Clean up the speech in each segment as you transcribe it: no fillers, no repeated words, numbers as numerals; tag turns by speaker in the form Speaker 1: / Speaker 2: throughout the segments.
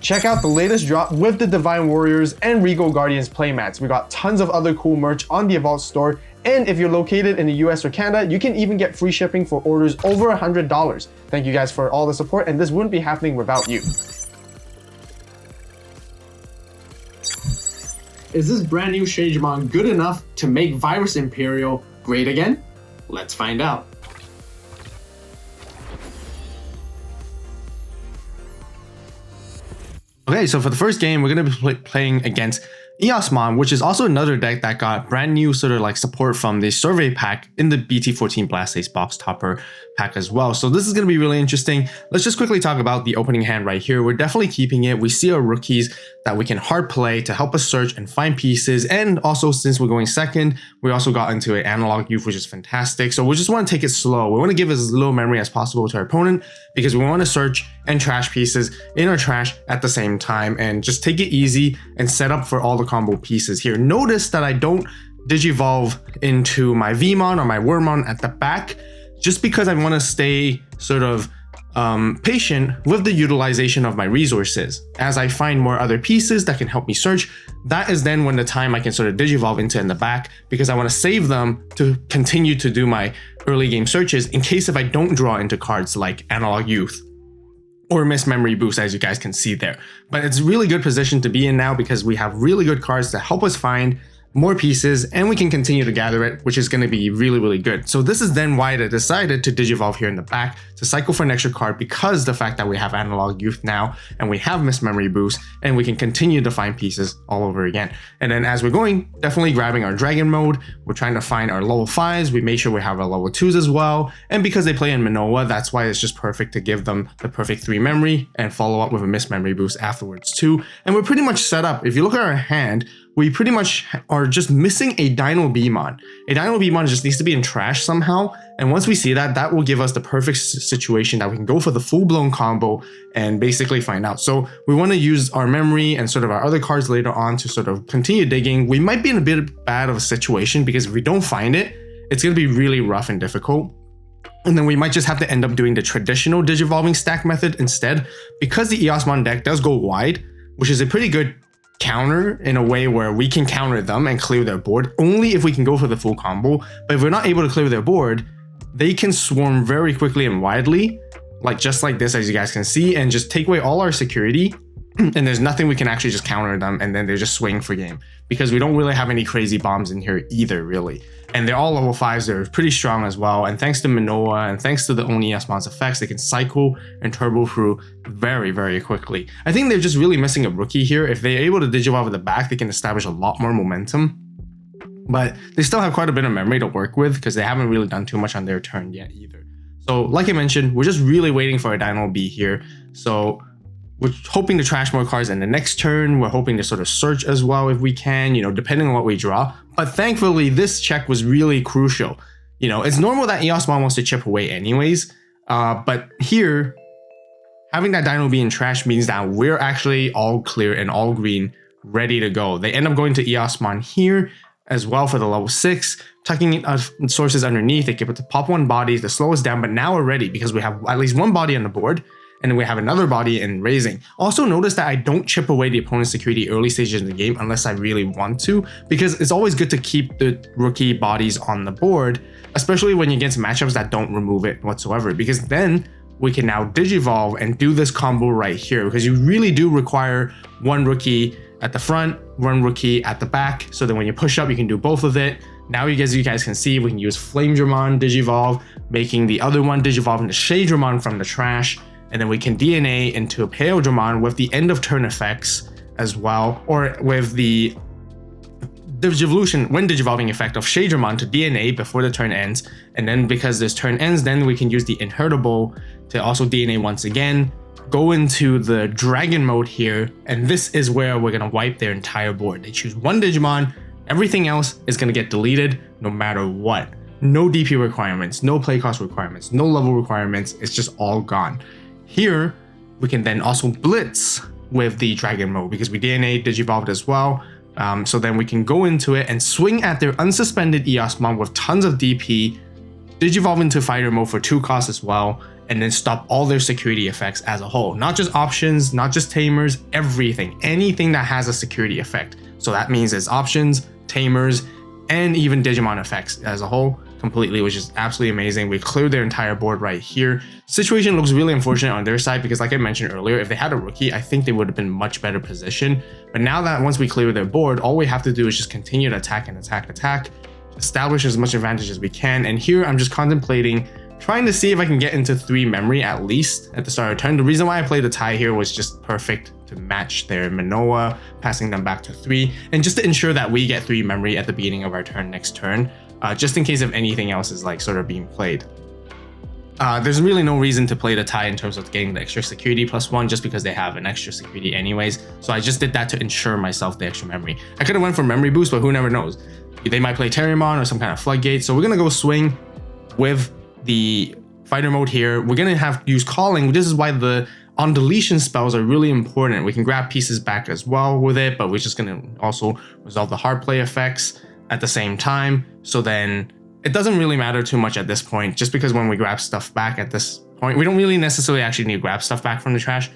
Speaker 1: Check out the latest drop with the Divine Warriors and Regal Guardians playmats. We got tons of other cool merch on the AVAULT store, and if you're located in the US or Canada, you can even get free shipping for orders over $100. Thank you guys for all the support, and this wouldn't be happening without you.
Speaker 2: Is this brand new Digimon good enough to make Virus Imperial great again? Let's find out.
Speaker 3: Okay, so for the first game, we're going to be playing against EOSmon, which is also another deck that got brand new sort of like support from the survey pack in the BT14 Blast Ace box topper pack as well. So this is going to be really interesting. Let's just quickly talk about the opening hand right here. We're definitely keeping it. We see our rookies that we can hard play to help us search and find pieces. And also, since we're going second, we also got into an analog youth, which is fantastic. So we just want to take it slow. We want to give as little memory as possible to our opponent because we want to search and trash pieces in our trash at the same time and just take it easy and set up for all the combo pieces here. Notice that I don't digivolve into my Vmon or my Wormmon at the back just because I want to stay sort of patient with the utilization of my resources. As I find more other pieces that can help me search, that is then when the time I can sort of digivolve into in the back because I want to save them to continue to do my early game searches in case if I don't draw into cards like Analog Youth or Miss Memory Boost, as you guys can see there. But it's a really good position to be in now because we have really good cards to help us find more pieces and we can continue to gather it, which is going to be really, really good. So this is then why I decided to digivolve here in the back to cycle for an extra card because the fact that we have Analog Youth now and we have Miss Memory Boost and we can continue to find pieces all over again. And then as we're going, definitely grabbing our Dragon mode, we're trying to find our level 5s. We make sure we have our level 2s as well. And because they play in Manoa, that's why it's just perfect to give them the perfect 3 memory and follow up with a Miss Memory Boost afterwards too. And we're pretty much set up. If you look at our hand, we pretty much are just missing a Dino Beamon. A Dino Beamon just needs to be in trash somehow. And once we see that, that will give us the perfect situation that we can go for the full-blown combo and basically find out. So we want to use our memory and sort of our other cards later on to sort of continue digging. We might be in a bit bad of a situation because if we don't find it, it's going to be really rough and difficult. And then we might just have to end up doing the traditional digivolving stack method instead because the EOSmon deck does go wide, which is a pretty good counter in a way where we can counter them and clear their board only if we can go for the full combo. But if we're not able to clear their board, they can swarm very quickly and widely, like just like this, as you guys can see, and just take away all our security. And there's nothing we can actually just counter them, and then they're just swing for game because we don't really have any crazy bombs in here either, really. And they're all level 5s, they're pretty strong as well. And thanks to Manoa and thanks to the Oni EOSmon's effects, they can cycle and turbo through very, very quickly. I think they're just really missing a rookie here. If they're able to digivolve at the back, they can establish a lot more momentum. But they still have quite a bit of memory to work with because they haven't really done too much on their turn yet either. So like I mentioned, we're just really waiting for a Dino B here. So we're hoping to trash more cards in the next turn. We're hoping to sort of search as well if we can, you know, depending on what we draw. But thankfully, this check was really crucial. You know, it's normal that EOSmon wants to chip away anyways. But here, having that Dino be in trash means that we're actually all clear and all green, ready to go. They end up going to EOSmon here as well for the level 6, tucking in sources underneath. They give it to pop 1 body to slow us down, but now we're ready because we have at least 1 body on the board. And then we have another body in raising. Also notice that I don't chip away the opponent's security early stages in the game unless I really want to, because it's always good to keep the rookie bodies on the board, especially when you get some matchups that don't remove it whatsoever, because then we can now digivolve and do this combo right here, because you really do require 1 rookie at the front, 1 rookie at the back, so that when you push up, you can do both of it. Now you guys can see we can use Flamedramon digivolve, making the other one digivolve into Shadramon from the trash. And then we can DNA into Imperialdramon with the end of turn effects as well, or with the Digivolution when digivolving effect of Shadramon to DNA before the turn ends. And then because this turn ends, then we can use the Inheritable to also DNA once again, go into the Dragon mode here, and this is where we're gonna wipe their entire board. They choose 1 Digimon, everything else is gonna get deleted no matter what. No DP requirements, no play cost requirements, no level requirements, it's just all gone. Here, we can then also blitz with the Dragon mode because we DNA digivolved as well. So then we can go into it and swing at their unsuspended EOSmon with tons of DP, digivolve into fighter mode for 2 costs as well, and then stop all their security effects as a whole. Not just options, not just tamers, everything. Anything that has a security effect. So that means it's options, tamers, and even Digimon effects as a whole completely, which is absolutely amazing. We cleared their entire board right here. Situation looks really unfortunate on their side because like I mentioned earlier, if they had a rookie, I think they would have been much better position. But now that once we clear their board, all we have to do is just continue to attack and attack, establish as much advantage as we can. And here I'm just contemplating trying to see if I can get into 3 memory at least at the start of turn. The reason why I played the tie here was just perfect to match their Manoa, passing them back to 3, and just to ensure that we get 3 memory at the beginning of our turn next turn, just in case if anything else is like sort of being played. There's really no reason to play the tie in terms of getting the extra security +1 just because they have an extra security anyways. So I just did that to ensure myself the extra memory. I could have went for memory boost, but who never knows? They might play Terriermon or some kind of floodgate. So we're gonna go swing with the fighter mode here. We're gonna have to use calling. This is why the on deletion spells are really important. We can grab pieces back as well with it, but we're just gonna also resolve the hard play effects at the same time. So then it doesn't really matter too much at this point, just because when we grab stuff back at this point, we don't really necessarily actually need to grab stuff back from the trash,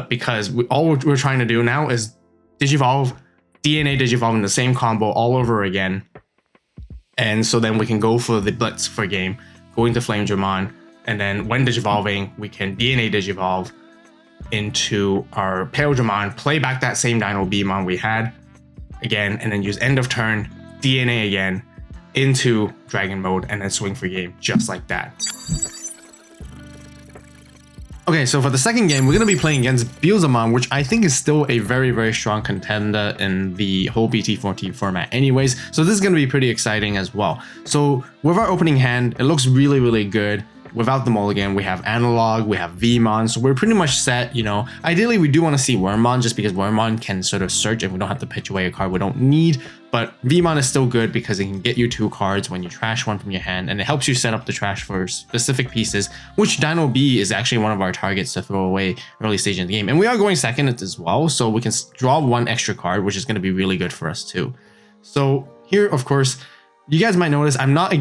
Speaker 3: because all we're trying to do now is Digivolve, DNA Digivolve in the same combo all over again. And so then we can go for the Blitz for game, go into Imperialdramon, and then when Digivolving, we can DNA Digivolve into our Imperialdramon, play back that same Dino Beamon we had again, and then use end of turn, DNA again, into Dragon mode, and then swing for game, just like that. Okay, so for the second game, we're going to be playing against Imperialdramon, which I think is still a very, very strong contender in the whole BT14 format anyways. So this is going to be pretty exciting as well. So with our opening hand, it looks really, really good. Without the mulligan, we have Analog, we have Vmon, so we're pretty much set, you know. Ideally, we do want to see Wormmon just because Wormmon can sort of search and we don't have to pitch away a card we don't need. But Vmon is still good because it can get you 2 cards when you trash one from your hand, and it helps you set up the trash for specific pieces, which Dino B is actually one of our targets to throw away early stage in the game. And we are going second as well, so we can draw 1 extra card, which is going to be really good for us too. So here, of course, you guys might notice I'm not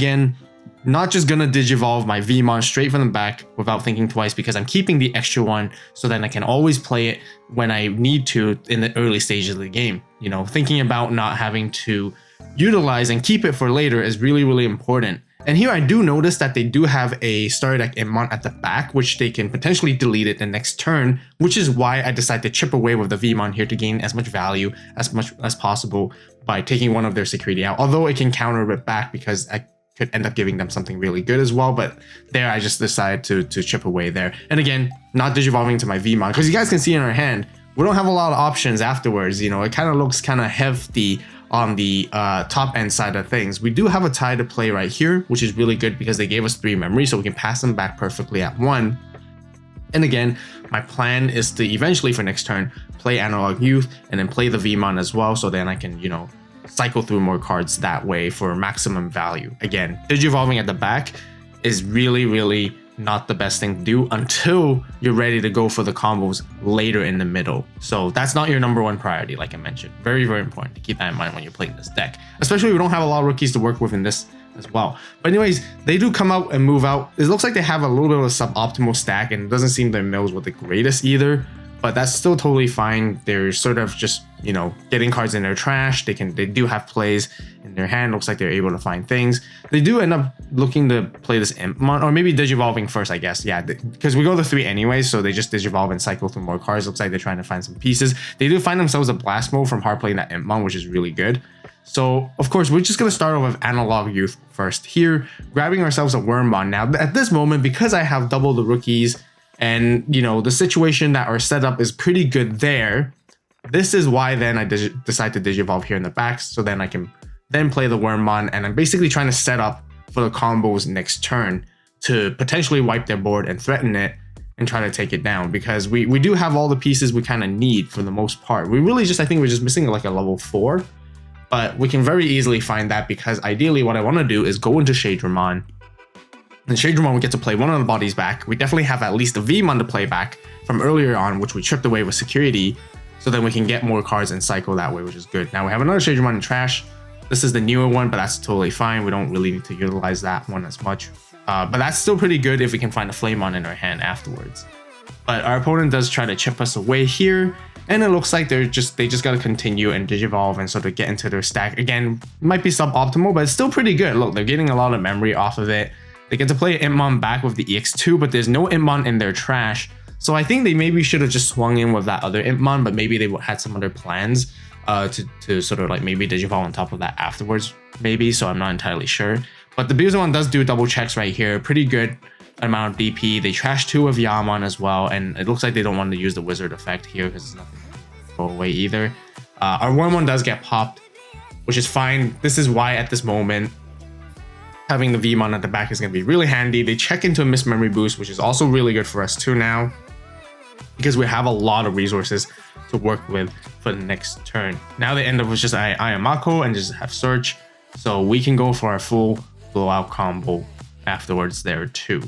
Speaker 3: just gonna Digivolve my Vmon straight from the back without thinking twice, because I'm keeping the extra one so then I can always play it when I need to in the early stages of the game. You know, thinking about not having to utilize and keep it for later is really, really important. And here I do notice that they do have a starter deck Impmon at the back, which they can potentially delete it the next turn, which is why I decided to chip away with the Vmon here to gain as much value as possible by taking one of their security out. Although it can counter it back because I could end up giving them something really good as well, but there I just decided to chip away there. And again, not Digivolving to my Vmon, because you guys can see in our hand, we don't have a lot of options afterwards. You know, it kind of looks kind of hefty on the top end side of things. We do have a tie to play right here, which is really good because they gave us 3 memory, so we can pass them back perfectly at 1. And again, my plan is to eventually for next turn, play Analog Youth and then play the Vmon as well, so then I can, you know, cycle through more cards that way for maximum value. Again, Digivolving at the back is really, really not the best thing to do until you're ready to go for the combos later in the middle. So that's not your #1 priority, like I mentioned. Very, very important to keep that in mind when you're playing this deck. Especially if we don't have a lot of rookies to work with in this as well. But anyways, they do come out and move out. It looks like they have a little bit of a suboptimal stack, and it doesn't seem their mills were the greatest either. But that's still totally fine. They're sort of just, you know, getting cards in their trash. They do have plays in their hand. Looks like they're able to find things. They do end up looking to play this Impmon, or maybe Digivolving first, I guess. Yeah, because we go to 3 anyways, so they just Digivolve and cycle through more cards. Looks like they're trying to find some pieces. They do find themselves a blast mode from hard playing that Impmon, which is really good. So, of course, we're just going to start off with Analog Youth first here, grabbing ourselves a Wormmon. Now, at this moment, because I have double the rookies, and, you know, the situation that our setup is pretty good there, this is why then I decide to Digivolve here in the back, so then I can then play the Wormmon, and I'm basically trying to set up for the combos next turn to potentially wipe their board and threaten it and try to take it down, because we do have all the pieces we kind of need for the most part. We really just, I think we're just missing like a level 4, but we can very easily find that, because ideally what I want to do is go into Imperialdramon. In Imperialdramon, we get to play one of the bodies back. We definitely have at least a Vmon to play back from earlier on, which we tripped away with security. So then we can get more cards and cycle that way, which is good. Now we have another Imperialdramon in trash. This is the newer one, but that's totally fine. We don't really need to utilize that one as much. But that's still pretty good if we can find a Flamemon in our hand afterwards. But our opponent does try to chip us away here, and it looks like they just got to continue and Digivolve and sort of get into their stack. Again, might be suboptimal, but it's still pretty good. Look, they're getting a lot of memory off of it. They get to play Impmon back with the EX2, but there's no Impmon in their trash. So I think they maybe should have just swung in with that other Impmon, but maybe they had some other plans to sort of like maybe Digivolve on top of that afterwards, maybe. So I'm not entirely sure. But the Buzamon does do double checks right here. Pretty good amount of DP. They trash 2 of Yamon as well, and it looks like they don't want to use the wizard effect here because it's nothing to go away either. Our Wormmon does get popped, which is fine. This is why at this moment having the Vmon at the back is going to be really handy. They check into a Missed Memory Boost, which is also really good for us too now, because we have a lot of resources to work with for the next turn. Now they end up with just Ayamako and just have Search, so we can go for our full blowout combo afterwards there too.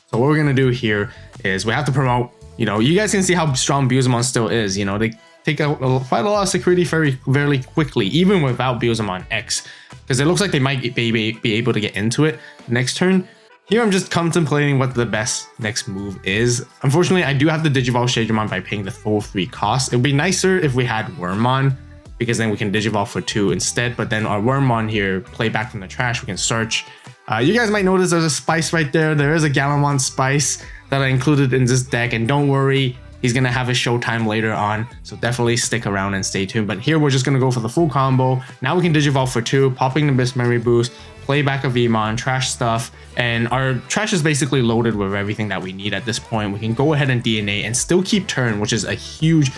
Speaker 3: So what we're gonna do here is we have to promote, you know, you guys can see how strong Buzamon still is. You know, they take out quite a lot of security very quickly, even without Buzamon X, because it looks like they might be able to get into it next turn. Here I'm just contemplating what the best next move is. Unfortunately, I do have to Digivolve Shadramon by paying the full 3 costs. It would be nicer if we had Wormmon, because then we can Digivolve for 2 instead, but then our Wormmon here, play back from the trash, we can search. You guys might notice there's a spice right there. There is a Galamon spice that I included in this deck, and don't worry, he's gonna have his showtime later on, so definitely stick around and stay tuned. But here we're just gonna go for the full combo. Now we can Digivolve for 2, popping the Missed Memory Boost, play back a Vmon, trash stuff, and our trash is basically loaded with everything that we need at this point. We can go ahead and DNA and still keep turn, which is a huge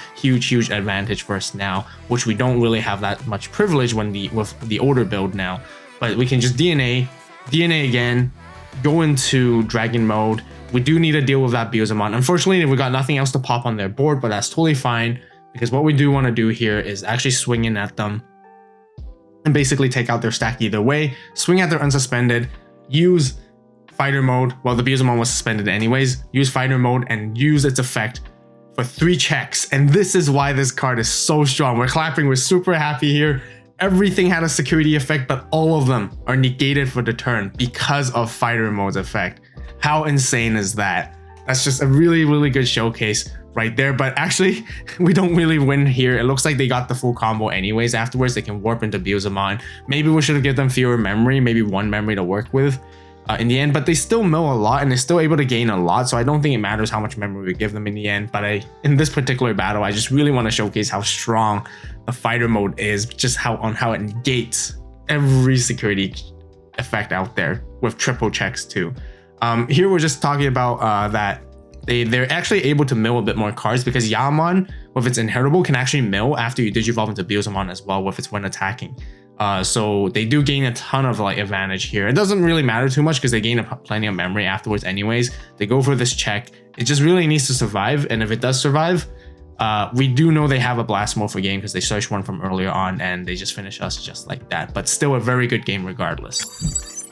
Speaker 3: advantage for us now, which we don't really have that much privilege with the older build now. But we can just DNA again, go into Dragon mode. We do need to deal with that Buzamon. Unfortunately, we got nothing else to pop on their board, but that's totally fine, because what we do want to do here is actually swing in at them and basically take out their stack either way. Swing at their unsuspended, use fighter mode. Well, the Buzamon was suspended anyways. Use fighter mode and use its effect for 3 checks. And this is why this card is so strong. We're clapping, we're super happy here. Everything had a security effect, but all of them are negated for the turn because of fighter mode's effect. How insane is that? That's just a really good showcase right there. But actually, we don't really win here. It looks like they got the full combo anyways. Afterwards, they can warp into Buzamon. Maybe we should have given them fewer memory, maybe 1 memory to work with in the end, but they still mill a lot and they're still able to gain a lot. So I don't think it matters how much memory we give them in the end. But in this particular battle, I just really want to showcase how strong the fighter mode is, just how it negates every security effect out there with triple checks too. Here we're just talking about that they're actually able to mill a bit more cards, because Yamon with its inheritable can actually mill after you Digivolve into Buzamon as well with its when attacking. So they do gain a ton of like advantage here. It doesn't really matter too much because they gain plenty of memory afterwards anyways. They go for this check. It just really needs to survive, and if it does survive, we do know they have a blast mode for game because they searched one from earlier on and they just finish us just like that. But still a very good game regardless.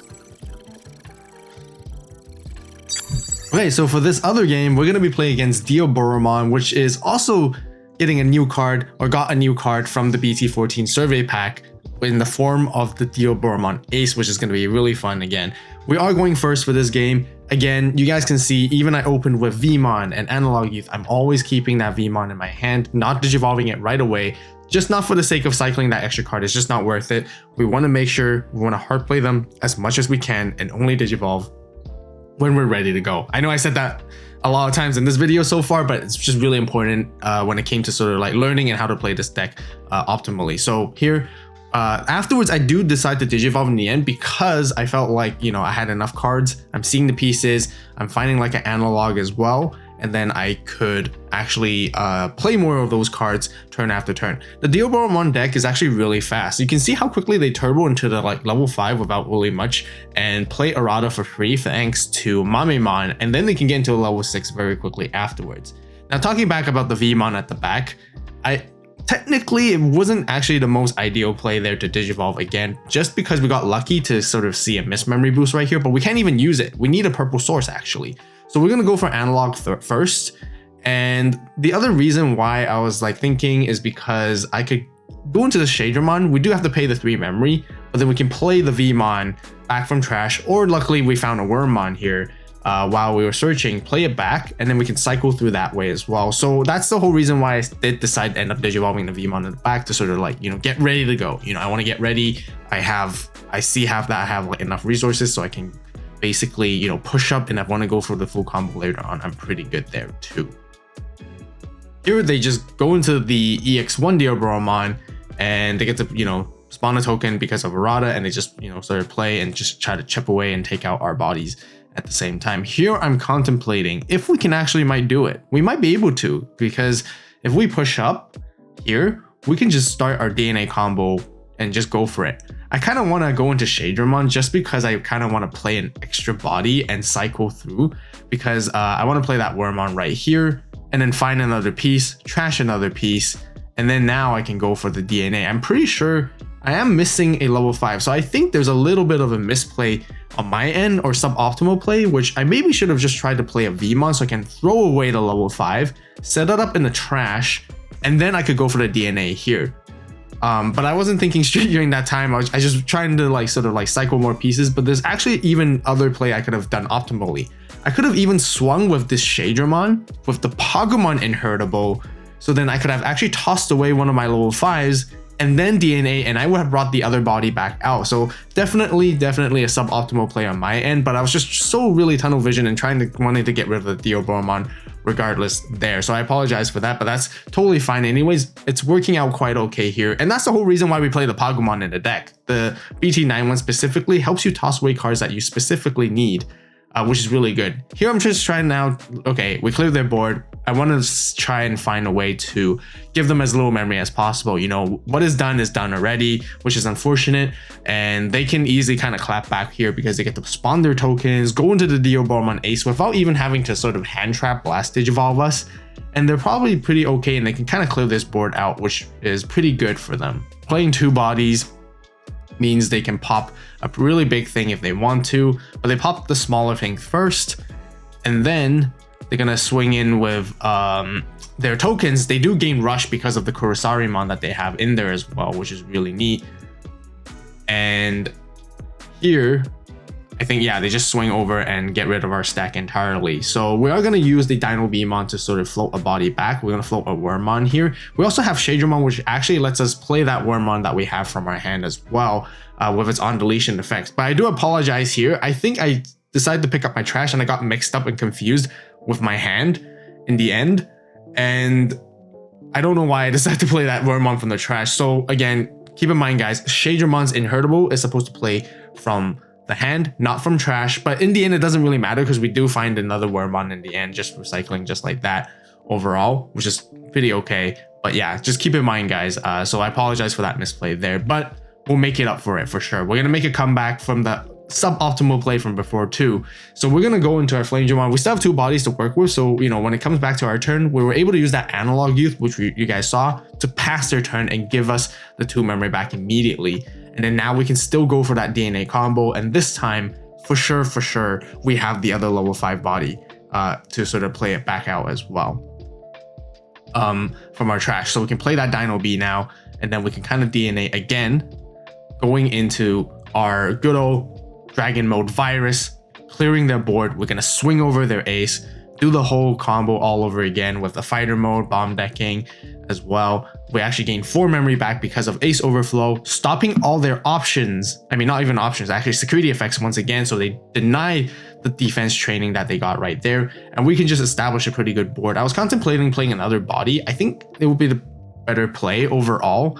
Speaker 3: Okay, so for this other game, we're going to be playing against Digimon, which is also getting a new card, or got a new card from the BT14 survey pack in the form of the Digimon Ace, which is going to be really fun again. We are going first for this game. Again, you guys can see, even I opened with Vmon and Analog Youth, I'm always keeping that Vmon in my hand, not Digivolving it right away, just not for the sake of cycling that extra card. It's just not worth it. We want to make sure, we want to hard play them as much as we can and only Digivolve when we're ready to go. I know I said that a lot of times in this video so far, but it's just really important when it came to sort of like learning and how to play this deck optimally. So here, afterwards, I do decide to Digivolve in the end because I felt like, you know, I had enough cards. I'm seeing the pieces. I'm finding like an analog as well. And then I could actually play more of those cards turn after turn. The Digimon deck is actually really fast. You can see how quickly they turbo into the like level 5 without really much and play Arata for free thanks to Mamemon, and then they can get into a level 6 very quickly afterwards. Now talking back about the Vmon at the back, technically it wasn't actually the most ideal play there to Digivolve again, just because we got lucky to sort of see a Missed Memory Boost right here, but we can't even use it. We need a purple source actually. So we're gonna go for analog first. And the other reason why I was like thinking is because I could go into the Shadramon. We do have to pay the 3 memory, but but then we can play the Vmon back from trash, or luckily we found a Wormmon here while we were searching, play it back, and then we can cycle through that way as well. So that's the whole reason why I did decide to end up digivolving the Vmon in the back, to sort of like, you know, get ready to go. You know, I want to get ready. I have like enough resources so I can basically, you know, push up, and I want to go for the full combo later on. I'm pretty good there too. Here they just go into the EX1 Digimon and they get to, you know, spawn a token because of Errata, and they just, you know, sort of play and just try to chip away and take out our bodies at the same time. Here I'm contemplating if we can actually might do it. We might be able to, because if we push up here, we can just start our DNA combo and just go for it. I kind of want to go into Shadramon just because I kind of want to play an extra body and cycle through, because I want to play that Wormmon right here and then find another piece, trash another piece, and then now I can go for the DNA. I'm pretty sure I am missing a level 5, so I think there's a little bit of a misplay on my end, or suboptimal play, which I maybe should have just tried to play a Vmon so I can throw away the level 5, set it up in the trash, and then I could go for the DNA here. But I wasn't thinking straight during that time. I was just trying to like sort of like cycle more pieces, but there's actually even other play I could have done optimally. I could have even swung with this Shadramon with the Pokemon inheritable, so then I could have actually tossed away one of my level 5s and then DNA, and I would have brought the other body back out. So definitely a suboptimal play on my end, but I was just so really tunnel vision and wanting to get rid of the Digimon regardless there. So I apologize for that, but that's totally fine anyways. It's working out quite okay here, and that's the whole reason why we play the Pokemon in the deck. The BT91 specifically helps you toss away cards that you specifically need, which is really good. Here I'm just trying now, okay, we cleared their board. I want to try and find a way to give them as little memory as possible. You know, what is done already, which is unfortunate, and they can easily kind of clap back here because they get to spawn their tokens, go into the Digimon Ace without even having to sort of hand trap blast Digivolve us, and they're probably pretty okay, and they can kind of clear this board out, which is pretty good for them. Playing 2 bodies means they can pop a really big thing if they want to, but they pop the smaller thing first, and then they're gonna swing in with their tokens. They do gain rush because of the Kurosarimon that they have in there as well, which is really neat. And here, I think, yeah, they just swing over and get rid of our stack entirely. So we are gonna use the Dino Beamon to sort of float a body back. We're gonna float a Wormmon here. We also have Shadramon, which actually lets us play that Wormmon that we have from our hand as well, with its on deletion effects. But I do apologize here. I think I decided to pick up my trash and I got mixed up and confused with my hand in the end, and I don't know why I decided to play that Wormmon from the trash. So again, keep in mind guys, Shadramon's inheritable is supposed to play from the hand, not from trash, but in the end it doesn't really matter because we do find another Wormmon in the end, just recycling just like that overall, which is pretty okay. But yeah, just keep in mind guys, so I apologize for that misplay there, but we'll make it up for it for sure. We're gonna make a comeback from the suboptimal play from before too. So we're gonna go into our Flamedramon. We still have 2 bodies to work with, so you know, when it comes back to our turn, we were able to use that analog youth, which you guys saw, to pass their turn and give us the 2 memory back immediately. And then now we can still go for that DNA combo, and this time for sure we have the other level 5 body to sort of play it back out as well from our trash. So we can play that Dino B now, and then we can kind of DNA again, going into our good old Dragon Mode Virus, clearing their board. We're gonna swing over their ace, do the whole combo all over again with the fighter mode, bomb decking as well. We actually gain 4 memory back because of ace overflow, stopping all their options. I mean, not even options, actually security effects once again. So they deny the defense training that they got right there, and we can just establish a pretty good board. I was contemplating playing another body. I think it would be the better play overall.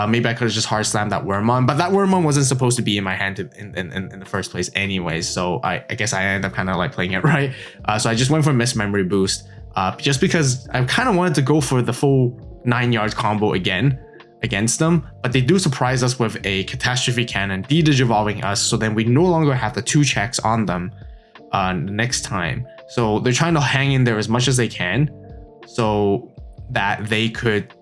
Speaker 3: Maybe I could have just hard slammed that Wormmon, but that Wormmon wasn't supposed to be in my hand in the first place anyways, so I guess I ended up kind of like playing it right. So I just went for Miss Memory Boost, just because I kind of wanted to go for the full 9 yards combo again against them, but they do surprise us with a Catastrophe Cannon, de-digivolving us, so then we no longer have the 2 checks on them next time. So they're trying to hang in there as much as they can so that they could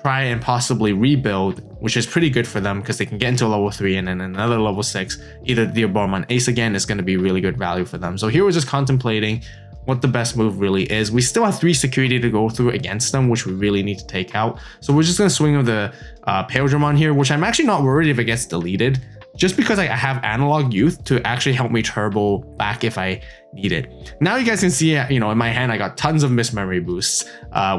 Speaker 3: try and possibly rebuild, which is pretty good for them because they can get into level 3 and then another level 6. Either the Digimon Ace again is going to be really good value for them. So here we're just contemplating what the best move really is. We still have 3 security to go through against them, which we really need to take out. So we're just going to swing with the Imperialdramon here, which I'm actually not worried if it gets deleted, just because I have Analog Youth to actually help me turbo back if I need it. Now you guys can see, in my hand, I got tons of missed memory boosts,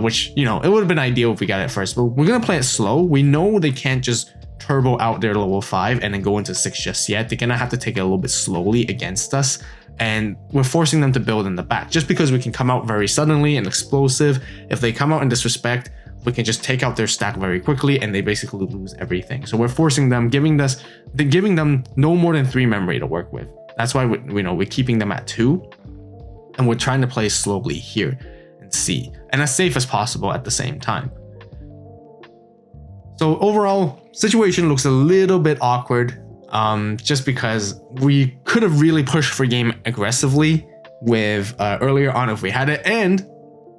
Speaker 3: which, it would have been ideal if we got it first, but we're going to play it slow. We know they can't just turbo out their level 5 and then go into 6 just yet. They're going to have to take it a little bit slowly against us. And we're forcing them to build in the back just because we can come out very suddenly and explosive. If they come out in disrespect, we can just take out their stack very quickly and they basically lose everything. So we're forcing them, giving them no more than 3 memory to work with. That's why we're keeping them at 2, and we're trying to play slowly here and see, and as safe as possible at the same time. So overall, situation looks a little bit awkward, just because we could have really pushed for game aggressively with earlier on if we had it, and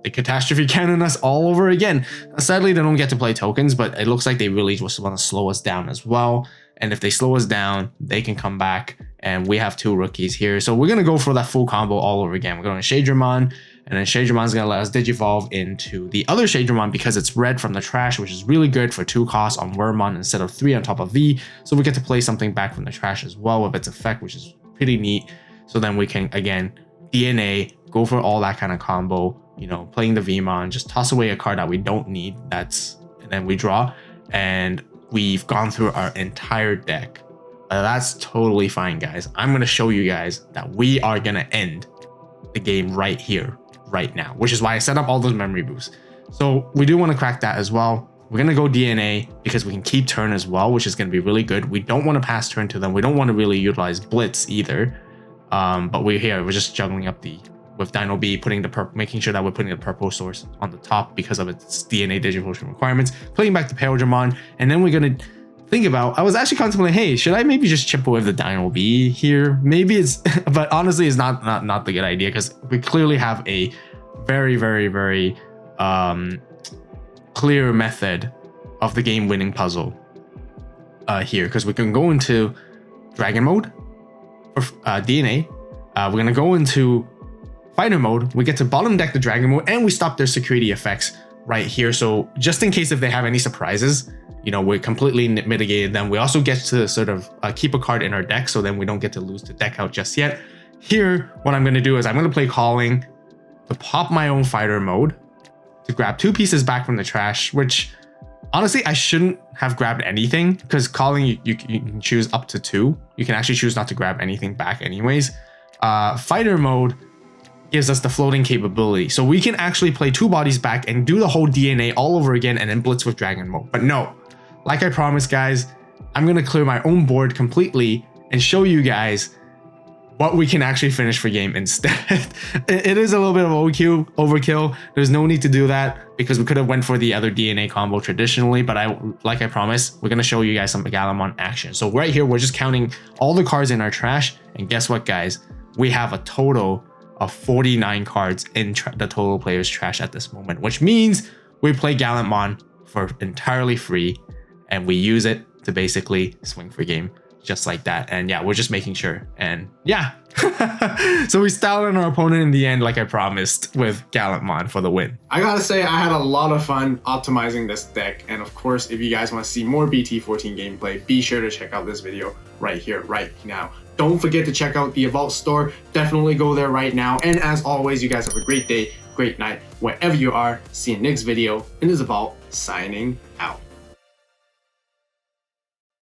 Speaker 3: they catastrophe cannon us all over again. Sadly, they don't get to play tokens, but it looks like they really just want to slow us down as well. And if they slow us down, they can come back, and we have 2 rookies here. So we're going to go for that full combo all over again. We're going to Shadramon, and then Shadramon's going to let us Digivolve into the other Shadramon because it's red from the trash, which is really good for 2 costs on Wormmon instead of 3 on top of V. So we get to play something back from the trash as well with its effect, which is pretty neat. So then we can, again, DNA, go for all that kind of combo, playing the Vmon, just toss away a card that we don't need. And then we draw, and we've gone through our entire deck. That's totally fine, guys. I'm going to show you guys that we are going to end the game right here, right now, which is why I set up all those memory boosts. So we do want to crack that as well. We're going to go DNA because we can keep turn as well, which is going to be really good. We don't want to pass turn to them. We don't want to really utilize Blitz either. But we're just juggling up with Dino B, making sure that we're putting the purple source on the top because of its DNA Digivolution requirements, playing back the Imperialdramon, and then we're going to think about, I was actually contemplating, hey, should I maybe just chip away the Dino B here? Maybe it's, but honestly, it's not the good idea because we clearly have a very, very, very clear method of the game winning puzzle here, because we can go into Dragon mode for DNA. We're going to go into Fighter mode. We get to bottom deck the Dragon mode, and we stop their security effects right here. So just in case if they have any surprises, we completely mitigated them. We also get to sort of keep a card in our deck, so then we don't get to lose the deck out just yet. Here, what I'm going to do is I'm going to play Calling to pop my own Fighter mode to grab 2 pieces back from the trash, which honestly, I shouldn't have grabbed anything because Calling, you can choose up to 2. You can actually choose not to grab anything back anyways. Fighter mode gives us the floating capability, so we can actually play 2 bodies back and do the whole DNA all over again and then blitz with Dragon mode. But no, like I promised, guys, I'm gonna clear my own board completely and show you guys what we can actually finish for game instead. It is a little bit of overkill. There's no need to do that because we could have went for the other DNA combo traditionally, but like I promised, we're gonna show you guys some Gallimon action. So right here, we're just counting all the cards in our trash, and guess what, guys? We have a total of 49 cards in the total player's trash at this moment, which means we play Gallimon for entirely free, and we use it to basically swing for game just like that. And yeah, we're just making sure, and yeah. So we styled on our opponent in the end, like I promised, with Gallimon for the win.
Speaker 2: I gotta say, I had a lot of fun optimizing this deck, and of course, if you guys want to see more BT14 gameplay, be sure to check out this video right here, right now. Don't forget to check out the AVAULT store. Definitely go there right now. And as always, you guys have a great day, great night, wherever you are. See you next video. And this is AVAULT signing out.